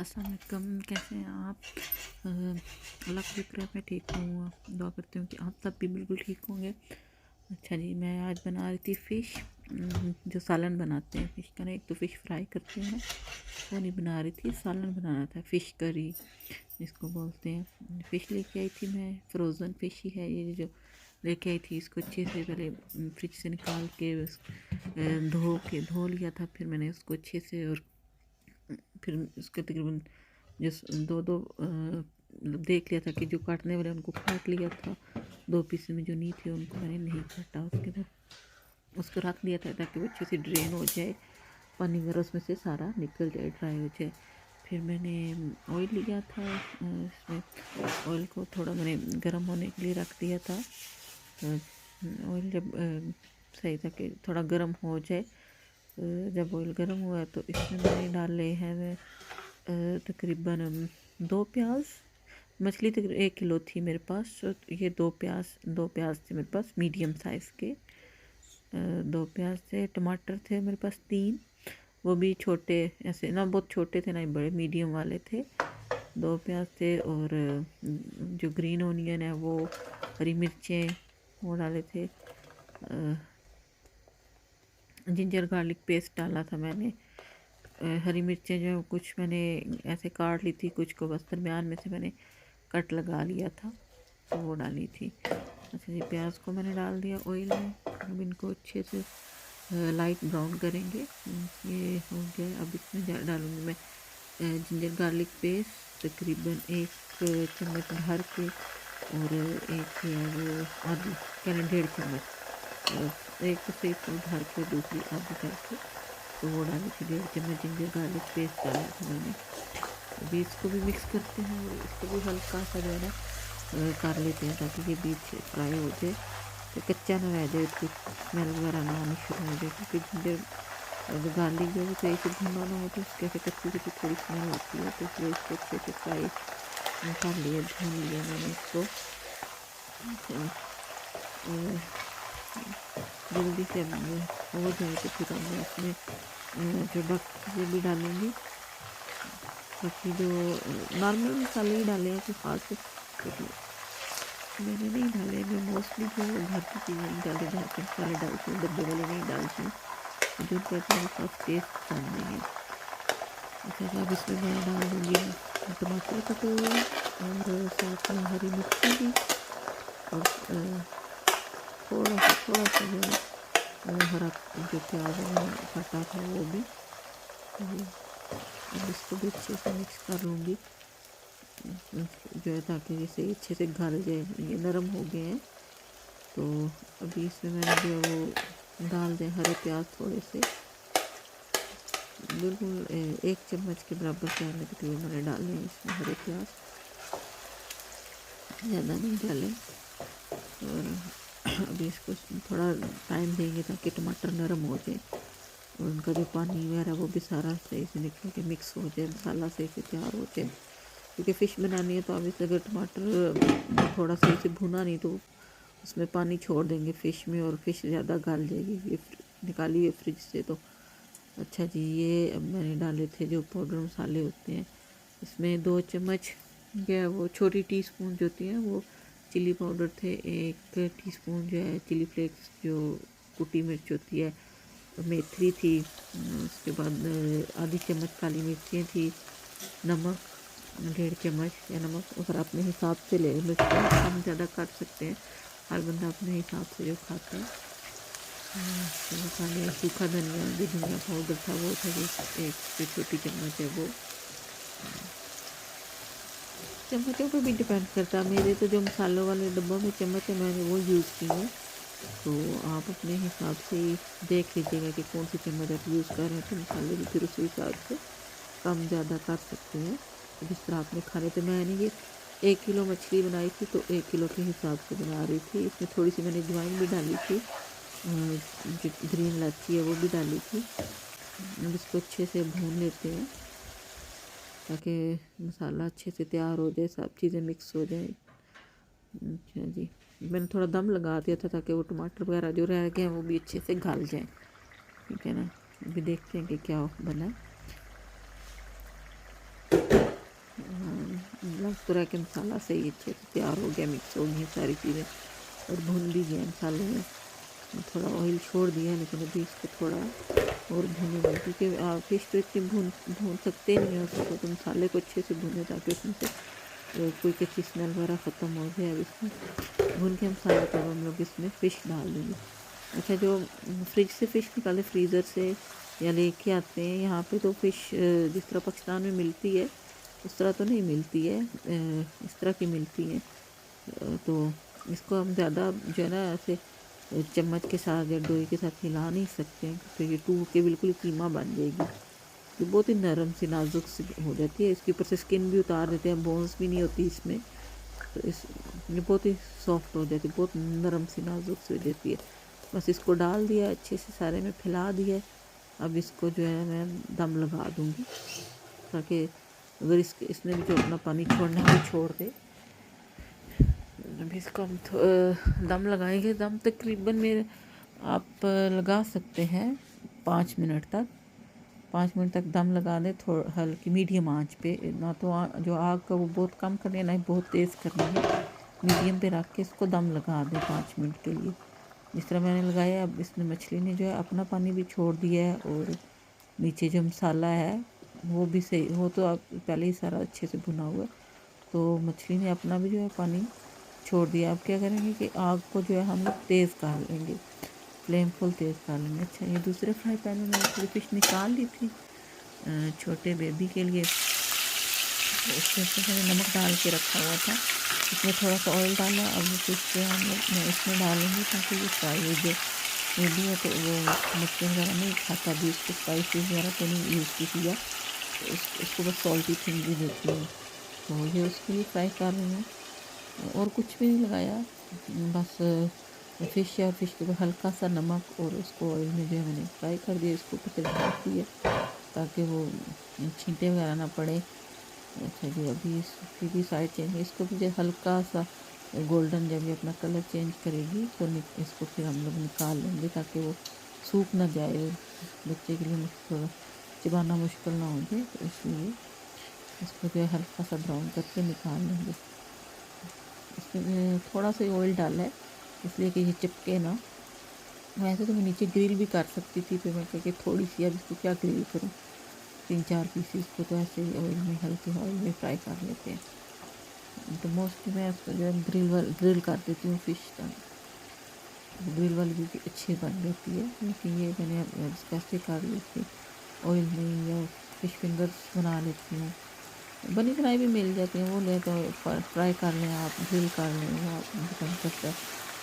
अस्सलाम वालेकुम, कैसे हैं आप? अल्लाह का शुक्र है मैं ठीक हूँ। दुआ करती हूँ कि आप सब भी बिल्कुल ठीक होंगे। अच्छा जी, मैं आज बना रही थी फ़िश, जो सालन बनाते हैं फ़िश का ना। एक तो फ़िश फ्राई करते हैं ना, वो नहीं बना रही थी, सालन बनाना था, फ़िश करी जिसको बोलते हैं। फ़िश लेके आई थी मैं, फ्रोज़न फ़िश ही है ये जो लेके आई थी। इसको अच्छे से पहले फ्रिज से निकाल के धो लिया था। फिर मैंने उसको अच्छे से, और फिर उसके तकरीबन जिस दो दो देख लिया था कि जो काटने वाले उनको काट लिया था। 2 पीस में जो नहीं थे उनको मैंने नहीं काटा। उसके बाद उसको रख दिया था ताकि वो अच्छे से ड्रेन हो जाए, पानी वगैरह उसमें से सारा निकल जाए, ड्राई हो जाए। फिर मैंने ऑयल लिया था, इसमें ऑयल को थोड़ा मैंने गर्म होने के लिए रख दिया था। ऑयल जब सही था कि थोड़ा गर्म हो जाए, जब ऑयल गर्म हुआ तो इसमें मैंने डाले हैं तकरीबन 2 प्याज। मछली तकरीबन 1 किलो थी मेरे पास, तो ये 2 प्याज थे मेरे पास मीडियम साइज़ के। 2 प्याज थे। टमाटर थे मेरे पास 3, वो भी छोटे, ऐसे ना बहुत छोटे थे ना ही बड़े, मीडियम वाले थे। 2 प्याज थे, और जो ग्रीन ओनियन है वो, हरी मिर्चें वो डाले थे। जिंजर गार्लिक पेस्ट डाला था मैंने। हरी मिर्चें जो कुछ मैंने ऐसे काट ली थी, कुछ को बस दरमियान में से मैंने कट लगा लिया था, तो वो डाली थी। अच्छा जी, प्याज को मैंने डाल दिया ऑयल में। अब इनको अच्छे से लाइट ब्राउन करेंगे। ये हो गया। अब इसमें डालूँगी मैं जिंजर गार्लिक पेस्ट तकरीबन 1 चम्मच भर के, और एक है वो आधी, यानी 1.5 चम्मच। एक तो टी स्पून भर के, दूसरी आधी करके, तो वो डाली थी 1.5 चम्मच जिंजर गार्लिक पेस्ट डाला था मैंने। अभी इसको भी मिक्स करते हैं, और इसको भी हल्का सा जो है ना कर लेते हैं, ताकि ये बीच फ्राई हो जाए, तो कच्चा ना रह जाए, उसकी स्मेल वगैरह ना आनी शुरू हो जाए। क्योंकि जिंजर गार्लिक जो है सही से भुना ना हो तो उसके ऐसे कच्ची कच्ची थोड़ी स्मेल होती है। तो इसलिए इसको अच्छे से फ्राई कर लिया, भून लिया मैंने इसको। जल्दी से हो जाए तो फिर मैं इसमें जो बाकी भी डालूँगी। बाकी जो नॉर्मल मसाले ही डाले हैं, कोई ख़ास मैंने नहीं डाले। मैं मोस्टली जो घर की चीज़ें नहीं डाले, घर के मसाले डालती हूँ, डब्बे वाले नहीं डालती हूँ, जो कहते हैं खास टेस्ट पसंद नहीं है। अच्छा, अब इसमें मैं डाल दूँगी टमाटर कटे हुए, और साथ में हरी मिर्ची भी, और थोड़ा सा जो है हरा जो प्याज मैंने काटा था वो भी। अब इसको भी अच्छे से मिक्स कर लूँगी, जो है ताकि जैसे अच्छे से गल जाए। ये नरम हो गए हैं, तो अभी इसमें मैंने जो है वो डाल दें हरे प्याज थोड़े से, बिल्कुल 1 चम्मच के बराबर प्याज लगते हुए मैंने डाले हैं इसमें हरे प्याज, ज़्यादा नहीं डाले। और अभी इसको थोड़ा टाइम देंगे ताकि टमाटर नरम हो जाए, और उनका जो पानी वगैरह वो भी सारा सही से निकल के मिक्स हो जाए, मसाला सही से तैयार हो जाए। क्योंकि फ़िश बनानी है तो अब इसे अगर टमाटर थोड़ा सही से भुना नहीं तो उसमें पानी छोड़ देंगे फ़िश में, और फ़िश ज़्यादा गल जाएगी। ये निकाली है फ्रिज से तो। अच्छा जी, ये अब मैंने डाले थे जो पाउडर मसाले होते हैं, इसमें 2 चम्मच क्या वो छोटी टीस्पून जो होती है वो चिली पाउडर थे, 1 टीस्पून जो है चिली फ्लेक्स जो कुटी मिर्च होती है, मेथी थी, उसके बाद आधी चम्मच काली मिर्चें थी, नमक 1.5 चम्मच या नमक अगर अपने हिसाब से ले, मिर्च हम ज़्यादा काट सकते हैं, हर बंदा अपने हिसाब से जो खाता है। मसाले, सूखा धनिया भी, धनिया पाउडर था वो था जो 1 जो छोटी चम्मच है वो। चम्मचों पे भी डिपेंड करता है। मेरे तो जो मसालों वाले डब्बों में चम्मच है मैंने वो यूज़ की है, तो आप अपने हिसाब से ही देख लीजिएगा कि कौन सी चम्मच आप यूज़ कर रहे हैं, तो मसाले भी फिर उसी हिसाब से कम ज़्यादा कर सकते हैं जिस तरह आपने खाने। तो मैंने ये 1 किलो मछली बनाई थी, तो 1 किलो के हिसाब से बना रही थी। इसमें थोड़ी सी मैंने अजवाइन भी डाली थी, जो ग्रीन इलायची है वो भी डाली थी। अब इसको अच्छे से भून लेते हैं ताकि मसाला अच्छे से तैयार हो जाए, सब चीज़ें मिक्स हो जाए। अच्छा जी, मैंने थोड़ा दम लगा दिया था ताकि वो टमाटर वगैरह जो रह गए हैं वो भी अच्छे से गल जाए। ठीक है ना, अभी देखते हैं कि क्या बना। लग तो रहा है कि मसाला सही अच्छे से तैयार हो गया, मिक्स हो गई सारी चीज़ें और भून भी गया मसाले में। थोड़ा ऑयल छोड़ दिया, लेकिन अभी इसको थोड़ा और भूनेंगे, क्योंकि फिश तो इतनी भून भून सकते नहीं हो उसको, तो मसाले को अच्छे से भूने ताकि उसमें से कोई कच्ची स्मेल वगैरह ख़त्म हो जाए। अब इसमें भून के मसाला तब हम लोग इसमें फ़िश डाल देंगे। अच्छा, जो फ्रिज से फ़िश निकाले फ्रीज़र से या लेके आते हैं, यहाँ पे तो फ़िश जिस तरह पाकिस्तान में मिलती है उस तरह तो नहीं मिलती है, इस तरह की मिलती है। तो इसको हम ज़्यादा जो है ना ऐसे चम्मच के साथ या डोई के साथ हिला नहीं सकते हैं, तो ये टूट के बिल्कुल कीमा बन जाएगी। ये बहुत ही नरम सी नाजुक सी हो जाती है, इसके ऊपर से स्किन भी उतार देते हैं, बोन्स भी नहीं होती इसमें, तो इस ये बहुत ही सॉफ्ट हो जाती है, बहुत नरम सी नाजुक सी हो जाती है। बस इसको डाल दिया, अच्छे से सारे में फैला दिया। अब इसको जो है मैं दम लगा दूँगी, ताकि अगर इसने भी जो अपना पानी छोड़ना है वो छोड़ दे। अभी इसको हम दम लगाएंगे। दम तकरीबन मेरे आप लगा सकते हैं 5 मिनट तक। 5 मिनट तक दम लगा दें, थोड़ा हल्की मीडियम आंच पे, ना तो जो आग का वो बहुत कम करनी है, ना ही बहुत तेज़ करनी है। मीडियम पे रख के इसको दम लगा दें 5 मिनट के लिए। जिस तरह मैंने लगाया, अब इसने मछली ने जो है अपना पानी भी छोड़ दिया है, और नीचे जो मसाला है वो भी सही, वो तो आप पहले ही सारा अच्छे से भुना हुआ है, तो मछली ने अपना भी जो है पानी छोड़ दिया। अब क्या करेंगे कि आग को जो है हम लोग तेज़ कर लेंगे, फ्लेम फुल तेज़ कर लेंगे। अच्छा, ये दूसरे फ्राई पैन में मैंने थोड़ी फिश निकाल ली थी छोटे बेबी के लिए, तो उसके मैंने नमक डाल के रखा हुआ था। इसमें थोड़ा सा ऑयल डाला। अब फिश जो हम लोग मैं इसमें डालूँगी, ताकि ये फ्राई हो जाए। बेबी है तो वो मछली वगैरह नहीं खाता भी, उसको स्पाइसेस वगैरह तो नहीं यूज़ की किया, तो उसको बस सॉल्टी थिंग भी देती हूँ। तो ये उसके लिए फ्राई कर रही हूँ, और कुछ भी नहीं लगाया, बस फ़िश है और फ़िश के ऊपर हल्का सा नमक, और उसको ऑयल में जो है मैंने फ्राई कर दिया। इसको ऊपर से ढक दिया ताकि वो छींटे वगैरह ना पड़े। अच्छा जी, अभी इसकी भी साइड चेंज, इसको भी जो हल्का सा गोल्डन जब ये अपना कलर चेंज करेगी, तो इसको फिर हम लोग निकाल लेंगे, ताकि वो सूख ना जाए, बच्चे के लिए थोड़ा चबाना मुश्किल ना हो जाए, तो इसलिए इसको जो है हल्का सा ब्राउन करके निकाल लेंगे। इसमें थोड़ा सा ऑयल डाला है, इसलिए कि ये चिपके ना। वैसे तो मैं नीचे ग्रिल भी कर सकती थी, फिर मैं कह थोड़ी सी अब इसको क्या ग्रिल करूँ, 3-4 पीसीस को तो ऐसे ही ऑयल में, हल्के ऑयल में फ्राई कर लेते हैं। तो मोस्टली मैं उसको जो है ग्रिल कर देती हूँ फ़िश का। ग्रिल वाली भी अच्छी बन जाती है, लेकिन ये मैंने इसको ऐसे कर ली थी ऑयल में, या फ़िश फिंगर्स बना लेती हूँ, बनी बनाई भी मिल जाती हैं, वो ले तो फ्राई कर लें आप, ग्रिल कर लें, वो आप डिपेंड करता है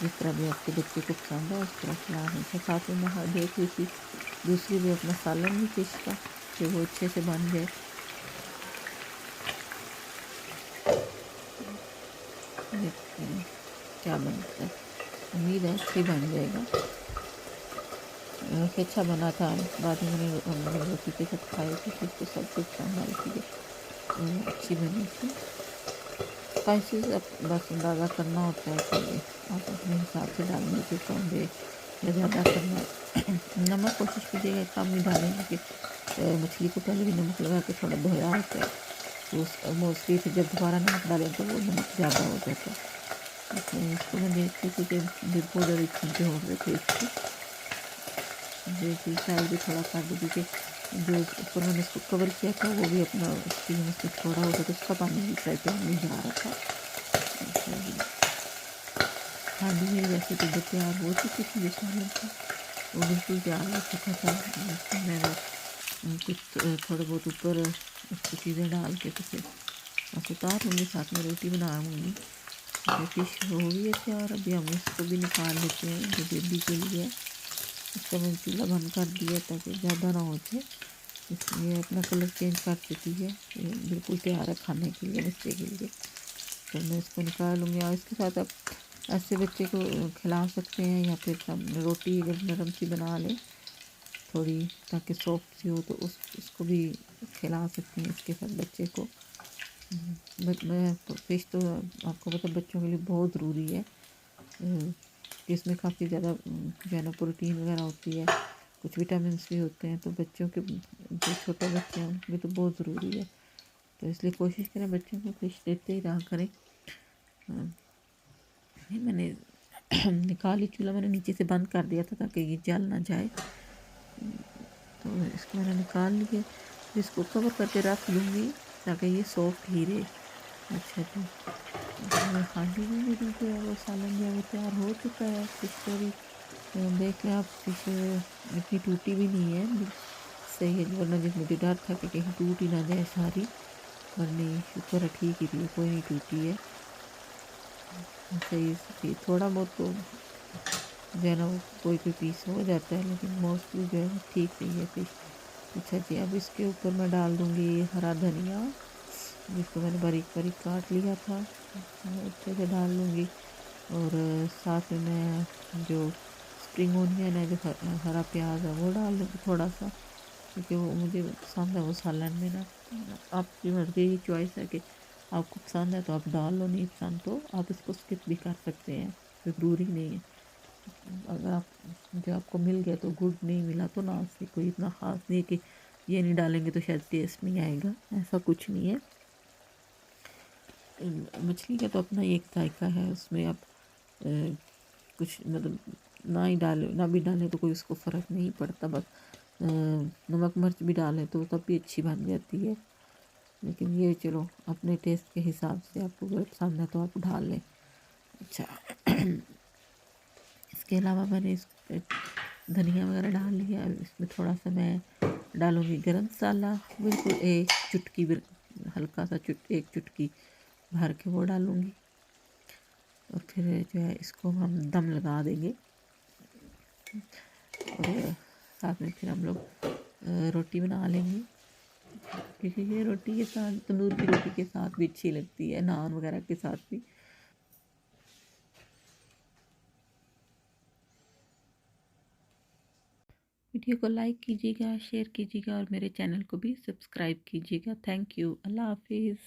जिस तरह भी आपके बच्चे को पसंद है उस तरह खिला लें। तो साथ में मैं देख रही थी दूसरी भी अपना सालन भी फ़िश का, कि वो अच्छे से बन जाए। देखते हैं क्या बनता है, उम्मीद है अच्छी बन जाएगा। अच्छा बना था, बाद में मैंने रोटी के साथ खाई थी, फिर तो सब कुछ पसंद आई थी, अच्छी बनी थी। स्पाइसेस अब बस अंदाज़ा करना होता है कि आप अपने हिसाब से डालेंगे, कि कम दे या ज़्यादा करना है। नमक कोशिश कीजिएगा कम ही डालें, क्योंकि मछली को पहले भी नमक लगा के थोड़ा धोया होता है, तो उस मोस्टली फिर जब दोबारा नमक डालें तो वो नमक ज़्यादा हो जाता है। इसलिए इसको मैं देखती थी कि बहुत ज़्यादा छींटे हो रहे थे इसकी, देखिए साइड भी थोड़ा कर दी, क्योंकि जो ऊपर मैंने इसको कवर किया था वो भी अपना स्टीम उसमें छोड़ा हुआ था, तो उसका पानी भी फ्राई पैन में जा रहा था। हांडी मेरी वैसे तो तैयार हो चुकी थी, जो सालन था वो बिल्कुल तैयार हो चुका था। मैंने कुछ थोड़ा बहुत ऊपर उसकी चीज़ें डाल के तो फिर बस उतारूँगी, साथ में रोटी बनाऊँगी। फिश हो गई है तैयार। अभी हम इसको भी निकाल लेते हैं, जो बेबी के लिए। इसका मैंने चूल्हा बंद कर दिया ताकि ज़्यादा ना हो जाए, इसलिए अपना कलर चेंज कर देती है। ये बिल्कुल तैयार है खाने के लिए, बच्चे के लिए। तो मैं इसको निकालूँगी, और इसके साथ आप ऐसे बच्चे को खिला सकते हैं, या फिर हम रोटी अगर नरम सी बना लें थोड़ी, ताकि सॉफ्ट सी हो, तो उसको भी खिला सकते हैं इसके साथ बच्चे को। मैं फ़िश तो आपको पता है बच्चों के लिए बहुत ज़रूरी है, इसमें काफ़ी ज़्यादा जो है ना प्रोटीन वगैरह होती है, कुछ विटामिन भी होते हैं, तो बच्चों के जो छोटे बच्चे हैं उनके लिए तो बहुत ज़रूरी है। तो इसलिए कोशिश करें बच्चों को फ़िश देते ही रहा करें। ये मैंने निकाली, चूल्हा मैंने नीचे से बंद कर दिया था ताकि ये जल ना जाए। तो इसको मैंने निकाल लिया, इसको कवर करके रख दूँगी ताकि ये सॉफ्ट ही रहे। अच्छा जी, तो हांडी भी मेरी जो है वो सालन जो है वो तैयार हो चुका है। फिश करी देख लें आप, फिश इतनी टूटी भी नहीं है, सही है। वरना जिस मुझे डर था कि कहीं टूट ही ना जाए सारी, पर नहीं, शुक्र है ठीक ही रही है, कोई नहीं टूटी है, सही थी। थोड़ा बहुत तो जो है ना वो कोई कोई पीस हो जाता है, लेकिन मोस्टली जो है वो ठीक रही है फिश। अच्छा जी, अब इसके ऊपर मैं डाल दूँगी हरा धनिया, जिसको मैंने बारीक बारीक काट लिया था, अच्छे से डाल लूँगी। और साथ में मैं जो स्प्रिंग ओनियन है, जो हरा प्याज है, वो डाल दूँगी थोड़ा सा, क्योंकि वो मुझे पसंद है वो सालन में ना। आपकी मर्ज़ी की चॉइस है कि आपको पसंद है तो आप डाल लो, नहीं पसंद तो आप इसको स्किप भी कर सकते हैं, कोई ज़रूरी नहीं है। अगर आप जो आपको मिल गया तो गुड, नहीं मिला तो ना सही, कोई इतना ख़ास नहीं है कि ये नहीं डालेंगे तो शायद टेस्ट नहीं आएगा, ऐसा कुछ नहीं है। मछली का तो अपना एक जायका है, उसमें आप कुछ मतलब ना ही डालें ना भी डालें तो कोई उसको फ़र्क नहीं पड़ता। बस नमक मिर्च भी डालें तो तब भी अच्छी बन जाती है। लेकिन ये चलो अपने टेस्ट के हिसाब से, आपको अगर पसंद है तो आप डाल लें। अच्छा इसके अलावा मैंने इस धनिया वगैरह डाल लिया। इसमें थोड़ा सा मैं डालूँगी गरम मसाला, बिल्कुल एक चुटकी, हल्का सा एक चुटकी भर के वो डालूँगी। और फिर जो है इसको हम दम लगा देंगे। और साथ में फिर हम लोग रोटी बना लेंगे, क्योंकि ये रोटी के साथ, तंदूर की रोटी के साथ भी अच्छी लगती है, नान वगैरह के साथ भी। वीडियो को लाइक कीजिएगा, शेयर कीजिएगा और मेरे चैनल को भी सब्सक्राइब कीजिएगा। Thank you. अल्लाह हाफिज़।